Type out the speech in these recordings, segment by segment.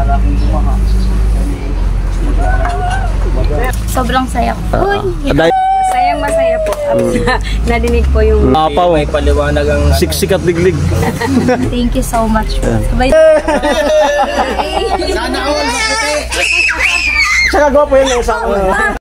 para kung bumaha. Sobrang saya po. Masayang masaya po. Nadinig po yung May paliwanag ang siksik at liglig. Thank you so much po. Sabay. sana all. Saka gwapo yun yung sama.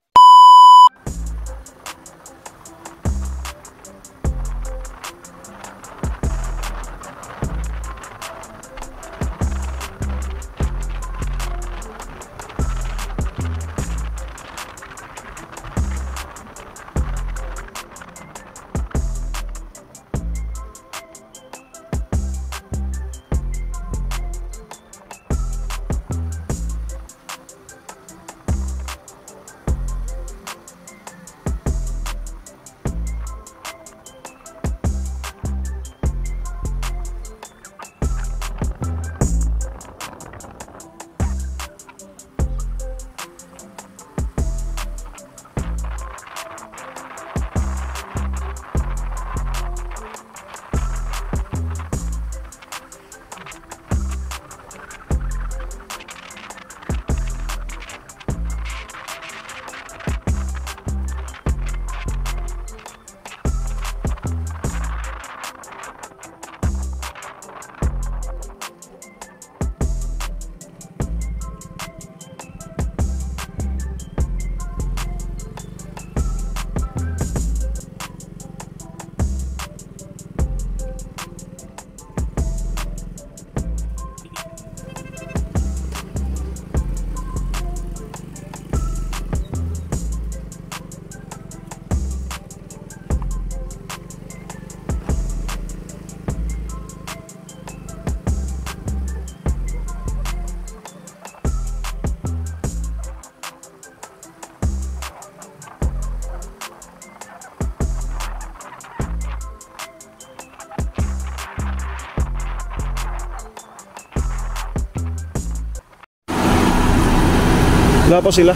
Wala pa sila.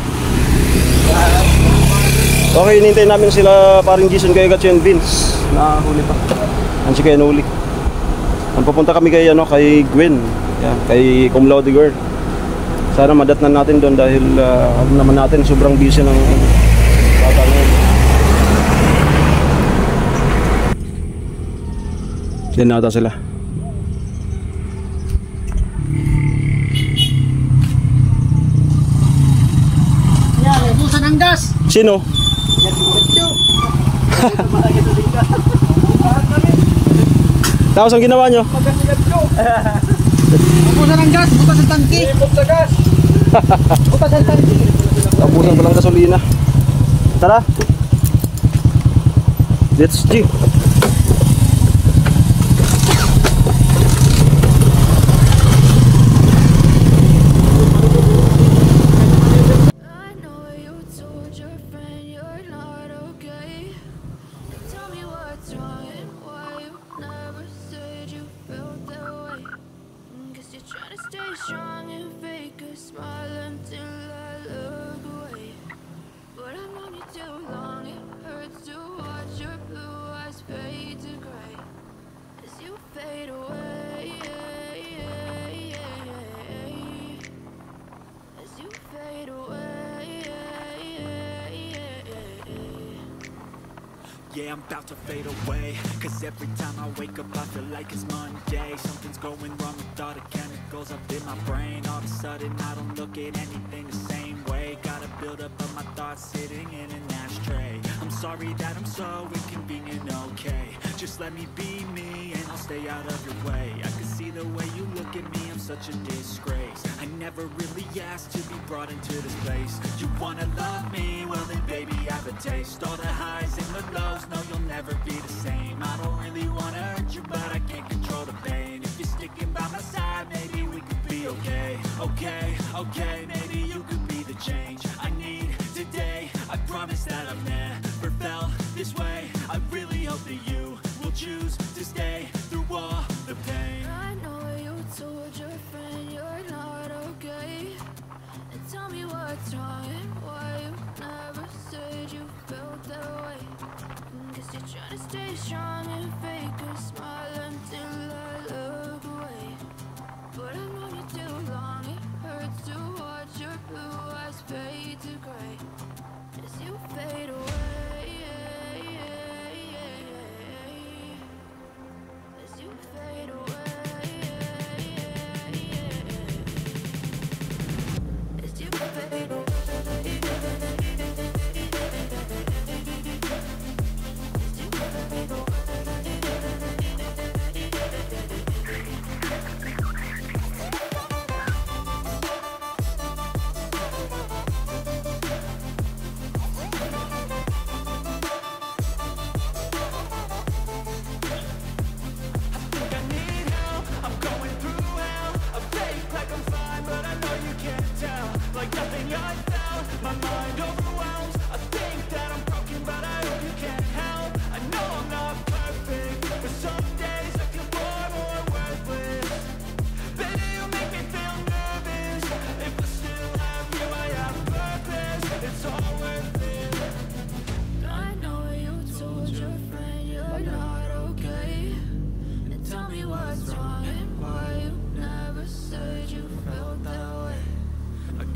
Okay, hinintay namin sila paring Jason kay Gatsu and Vince. Nahuli pa. Ang si kaya nahuli. Ang papunta kami kay Gwen. Yan, kay Cum Laude Girl. Sana madatnan natin doon dahil alam naman natin sobrang busy ng bata ngayon. Diyan nata sila. Ubusan ang gas. Sino? Tapos ang ginawa nyo? Ubusan ang gas, butas ang tangki. Butas ang gas. Butas ang tangki. Tapusan pa lang gasolina. Tara. Let's G. Yeah, I'm about to fade away, cause every time I wake up I feel like it's Monday. Something's going wrong with all the chemicals up in my brain. All of a sudden I don't look at anything the same way. Gotta build up of my thoughts sitting in an ashtray. I'm sorry that I'm so inconvenient, okay. Just let me be me and I'll stay out of your way. I can see the way you look at me, I'm such a disgrace. I never really asked to be brought into this place. You wanna love me? Well then baby have a taste. All the highs and the lows, no you'll never be the same. I don't really wanna hurt you but I can't control the pain. If you're sticking by my side maybe we could be okay. Okay, maybe you could be the change I need today. I promise that I've never felt this way. I really hope that you will choose to stay through all the pain. I know you told your friend you're not okay, and tell me what's wrong and why you never said you felt that way. Guess you're trying to stay strong and fake a smile until I look away. But I've known you too long, it hurts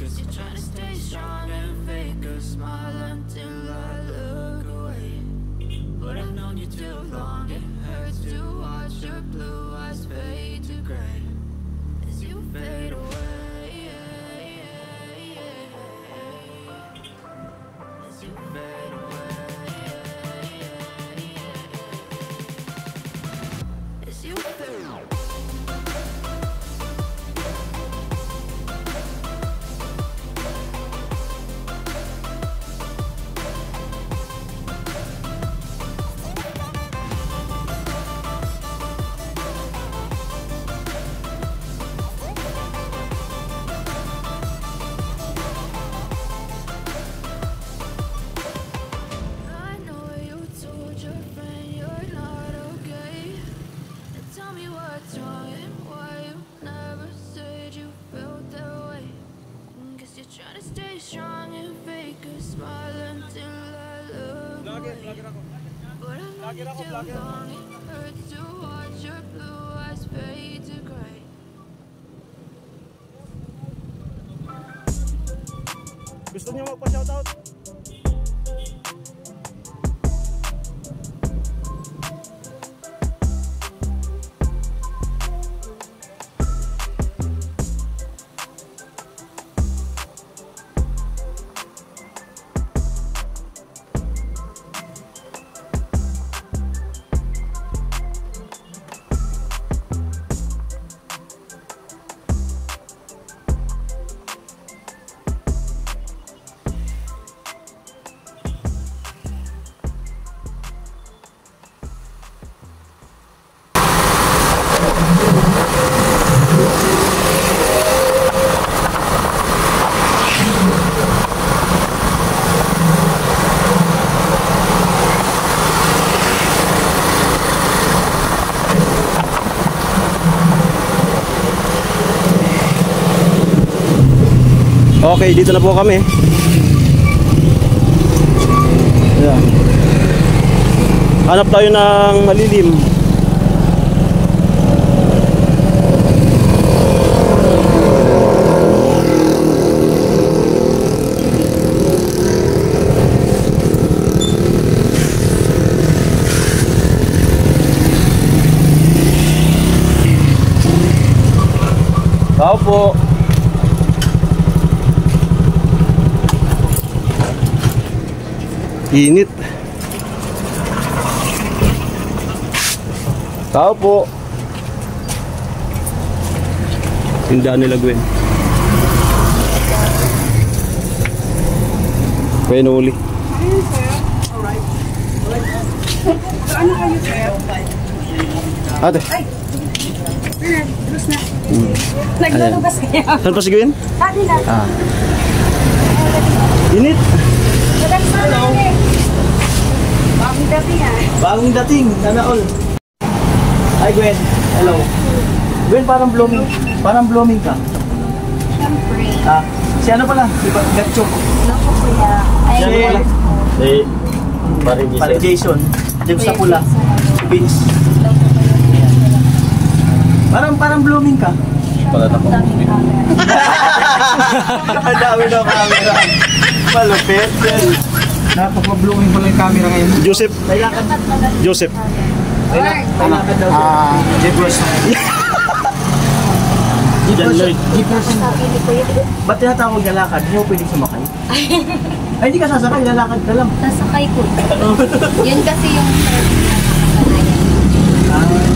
Guess you're trying to stay strong and fake a smile until I look away. But I've known you too long, it hurts to watch your blue eyes fade to gray as you fade away. As you fade away. As you fade away. I know you told your friend you're not okay. And tell me what's wrong and why you never said you felt that way. Guess you're trying to stay strong and fake a smile until I look away. But I know you too long, it hurts to watch your blue eyes fade to gray. Gusto niyo magpa-shoutout? Okay, dito na po kami. Ayan. Hanap tayo ng malilim. Tao po. Init. Tao po. Tindahan nila Gwen. Gwen uli. Ano kayo, sir? Ate. Naglulugas kaya. Saan pa si Gwen? Kanila. Init. Hello. Bagong dating Bagong dating, sana all. Hi Gwen, hello. Gwen, parang blooming ka. Siyempre. Si ano pala? Si Gatchok. Loko kuya. Si Pare Jason. James sa pula. Si Vince. Parang blooming ka. Daming camera. Ang dami daw camera. Malupit yan. Napaka-blooming pala yung camera ngayon. Joseph. Joseph. Kailangan daw. Jefferson. Jefferson. Sabi ni kuya, Ba't tinatawag na lakad? Hindi mo pwedeng sumakay? Ay, hindi ka sasakay. Lalakad ka lang. sasakay ko. Yun kasi yung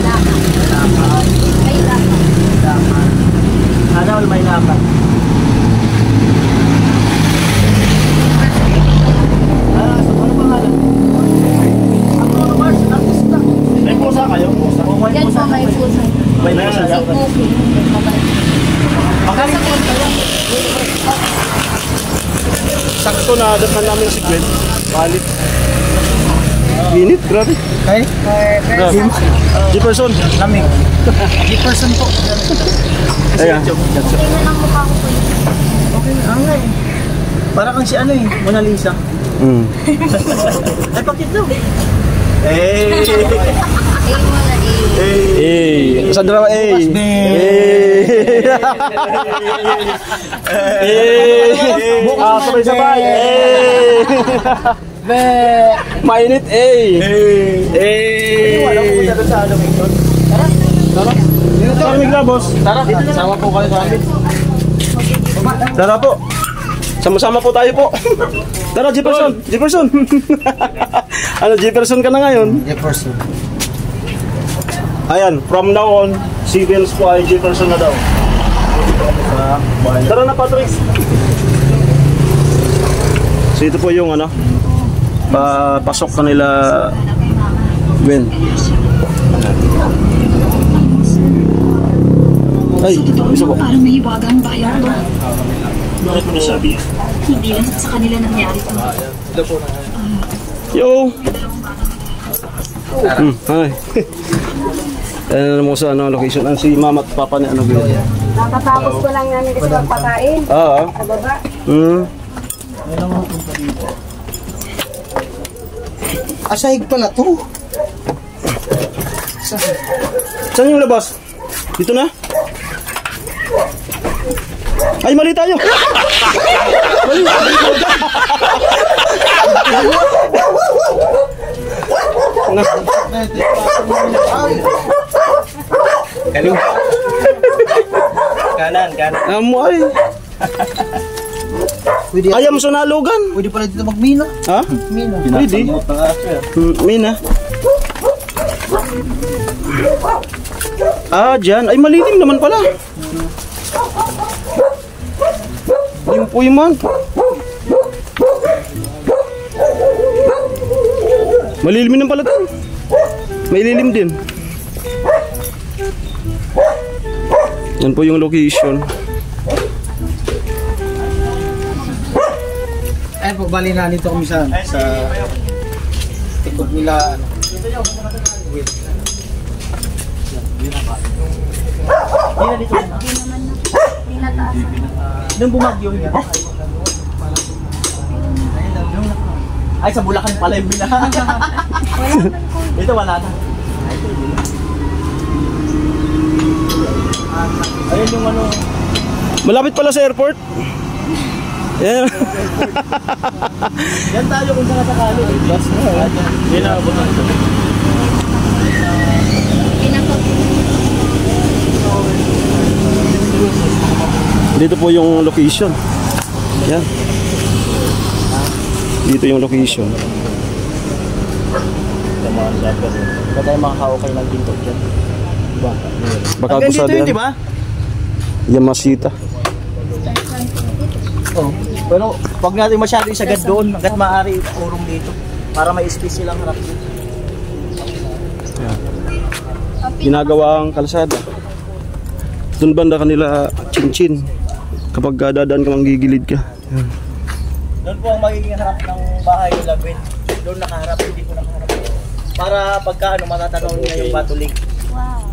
lakad. May lakad. Sana all may lakad. So ano pangalan? Ako, Mars, artista. May pusa kayo? Pusa. Yan po may puso. May pusa. Si Cookie. Magaling po kayo. Sakto na datnan namin si Gwen. Palit. Init, grabe. Okay? Grabe. Jefferson. Lamig. Jefferson po. Ayan. Tingnan ang mukha ko kuya. Okay, angay. Para kang si ano eh, Mona Lisa. Mm. Ay, bakit daw? Eh. muna, A. A. Saan na ba A? B. A. Sabay-sabay. A. B. Mainit A. A. Wala ko punta doon sa ano ngayon. Tara. Tara, Migla, boss. Tara, sama po kayo sa amin. Tara po. Sama-sama po tayo po. Tara, Jefferson. Jefferson. Ano, Jefferson ka na ngayon? Jefferson. Ayan, from now on, si Vince po ay Jefferson na daw. Tara na, Patrick. So ito po yung ano, pasok kanila Gwen. Ay, isa po. Parang may iwagang bayan to. Bakit mo nasabi yan? Hindi lang sa kanila nangyari to. Yo! Hi. Ayan mo sa ano, location. Ano si mama at papa ni ano Gwen? Nakatapos ko lang namin kasi magpakain. Oo. Sa baba. Asahig pala to. Saan yung labas? Dito na? Ay, mali tayo! Mali! Kaliwa. Kanan. Amoy! Pwede, Ayam sa nalugan! pwede pala dito magmina. Ha? Mina. Pwede. Mina. Dyan. Ay, malilim naman pala. Yung po yung man. Malilim naman pala ito. May lilim din. Yan po yung location. Ayun po, bali na dito kami sa tikod nila. Nung bumagyo niya. Ay, sa Bulacan pala yung binaha. Ito wala na. Ayun yung ano. Malapit pala sa airport. Yan. Yan tayo kung saan sakali. Bus na. Yan na abot na. Dito po yung location. Yan. Dito yung location. Ba tayo makakaukay ng ginto dyan? Diba? Baka Hanggang gusto dito yun, din. diba? Yamasita. Oo. Pero wag natin masyado isagad doon hanggat maaari urong dito para may space silang harap dito. Ginagawang kalsada. Doon banda kanila chin-chin. Kapag dadaan ka, manggigilid ka. Yan. Doon po ang magiging harap ng bahay nila, Gwen. Doon nakaharap, hindi po nakaharap. Para pagka ano, matatanaw nila yung batulig.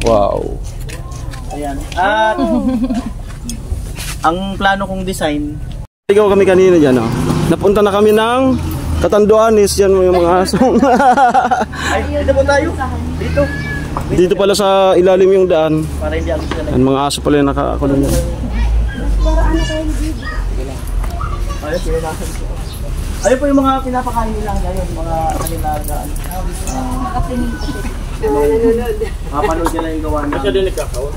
Wow. Ayan. At ang plano kong design. Ikaw kami kanina dyan, oh. Napunta na kami ng Katanduanes. Yan yung mga aso. Ay, dito po tayo. Dito. Dito pala sa ilalim yung daan. Para hindi ako sila. Yan, mga aso pala yung nakakulong yan. Ayun po yung mga pinapakain nila ngayon, mga kanilagaan. Mapanood nila yung gawa namin. Kasi din nagkakawa.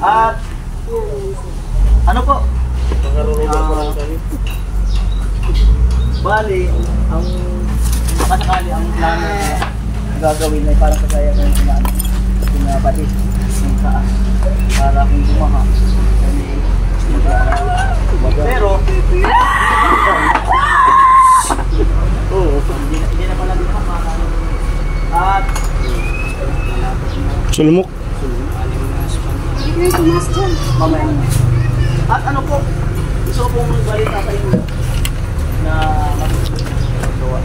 At ano po? Bali, ang makasakali ang plano na gagawin ay parang kagaya ng pinabalik ng taas para kung bumaha. Pero hindi na pala binakaman. At Sulmok. mamaya. At ano po, gusto kong balita sa inyo na magawa.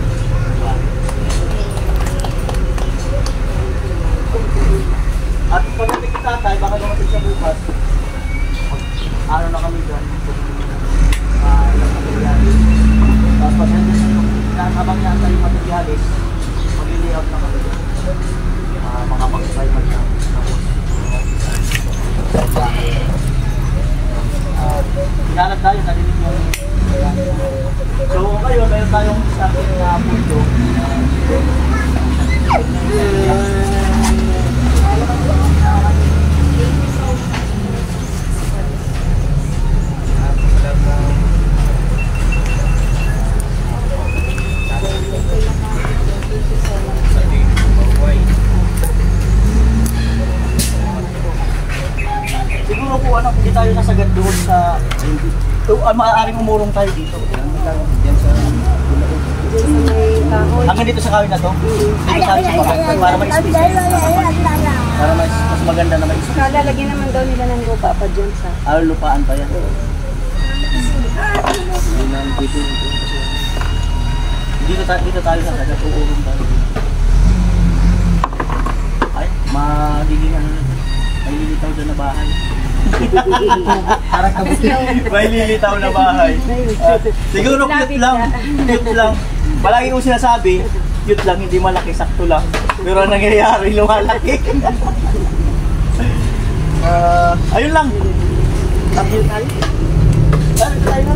At pagdating kita tatay, baka dumating siya bukas. Ano na kami dyan? Ilang materialis. Tapos pag nandiyan sa habang yan tayo materialis, mag-layout na kami dyan. Mga pagsay tayo, narinig yung... So, kayo, meron tayong sabi na punto. Siguro po ano, hindi tayo nasagad doon sa maaaring umurong tayo dito. Diyan sa hanggang dito sa kawin na to. Dito tayo sa baba para may space. Para mas maganda na may space. Lalagyan naman daw nila ng lupa pa dyan sa... Lupaan pa yan. Dito tayo sa sagad, uurong tayo. Ay, magiging ano na. May lilitaw dyan na bahay. Parang kabuti. May lilitaw na bahay. Siguro cute lang. Cute lang. Palagi kong sinasabi, cute lang, hindi malaki, sakto lang. Pero ang nangyayari, lumalaki. Ayun lang. Tapos tayo.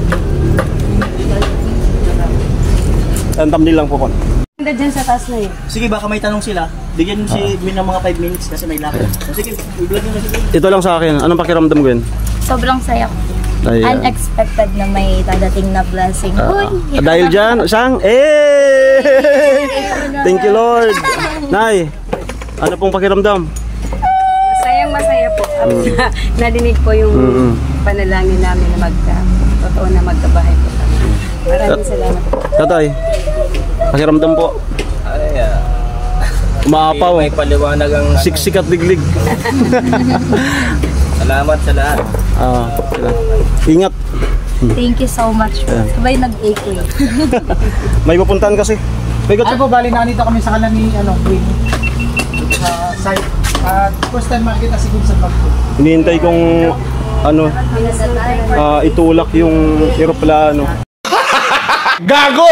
Ang thumbnail lang po kon. Ganda dyan sa taas na yun. Sige, baka may tanong sila. Bigyan mo si Gwen ng mga 5 minutes kasi may lakad. Sige, i-vlog nyo na si Gwen. Ito lang sa akin. Anong pakiramdam, Gwen? Sobrang saya ko. Ayan. Unexpected na may dadating na blessing. Dahil dyan, sang, thank you, Lord. Nay, ano pong pakiramdam? Masaya po. Nadinig po yung panalangin namin na totoo na magkabahay po kami. Maraming salamat po. Tatay, pakiramdam po. Umaapaw. May paliwanag ang Siksik at liglig. salamat sa lahat. Ingat. Thank you so much. Sabay nag-echo eh. May pupuntahan kasi. Ano po, bali na nito kami sa kanan ni Gwen. Sa site. At first time makikita si Gwen sa vlog ko. Hinihintay kong itulak yung eroplano. Gago!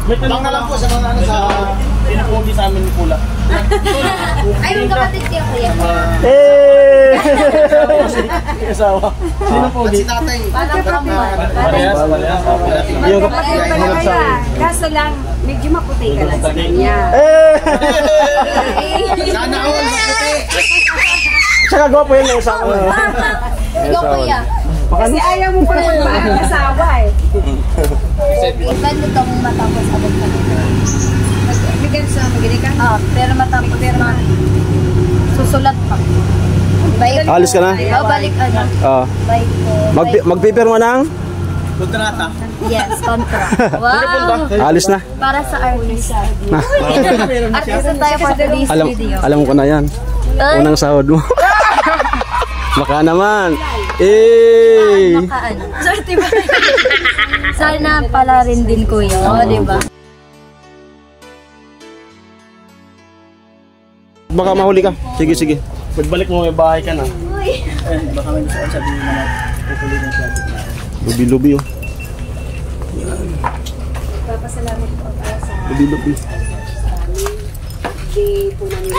Lang na lang po sa mga ano sa pinupugi sa amin ni Pula. Ay, yung kapatid niya kuya. Asawa. Sino po? Si tatay. Parang kamuan. Yung Kapatid pala kaya. Kaso lang, medyo maputi ka lang sa kanya. Sana all maputi. Tsaka gwapo yun yung asawa. Ikaw kuya. Kasi ayaw mo pa mag-asawa eh. Iban itong matapos abot ka nito. Bigyan sa maginig ka? Pero matapos. Pero susulat pa. Alis ka na? Balik ano. Bye po. Magpipirma ng? Kontrata. Yes, contract. Wow! Alis na. Para sa artist. Artist tayo for today's video. Alam ko na yan. Unang sahod mo. Baka naman. Baka ano. Sorry ba? Sana pala rin din kuya. O, diba? Baka mahuli ka. Sige, sige. Pagbalik mo may bahay ka na. Baka may gusto sabihin na tutuloy ng traffic na. Lubi-lubi oh. Papasalamat po para sa Lubi-lubi. day po namin.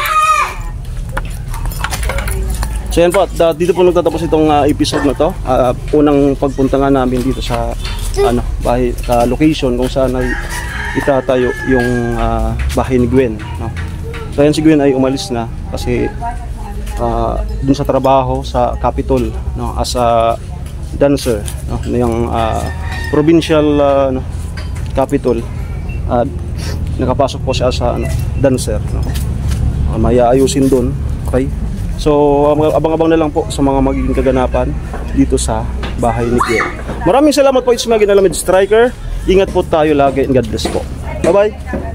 So yan po, at dito po nagtatapos itong episode na to. Unang pagpunta nga namin dito sa bahay, location kung saan ay itatayo yung bahay ni Gwen. No? So yan si Gwen ay umalis na kasi dun sa trabaho sa Capitol, no? As a dancer, no? Yung provincial Capitol. Nakapasok po siya sa dancer. No? May ayusin dun. Okay? So, abang-abang na lang po sa mga magiging kaganapan dito sa bahay ni Gwen. Maraming salamat po, it's Magin Alamid Striker. Ingat po tayo lagi and God bless po. Bye-bye!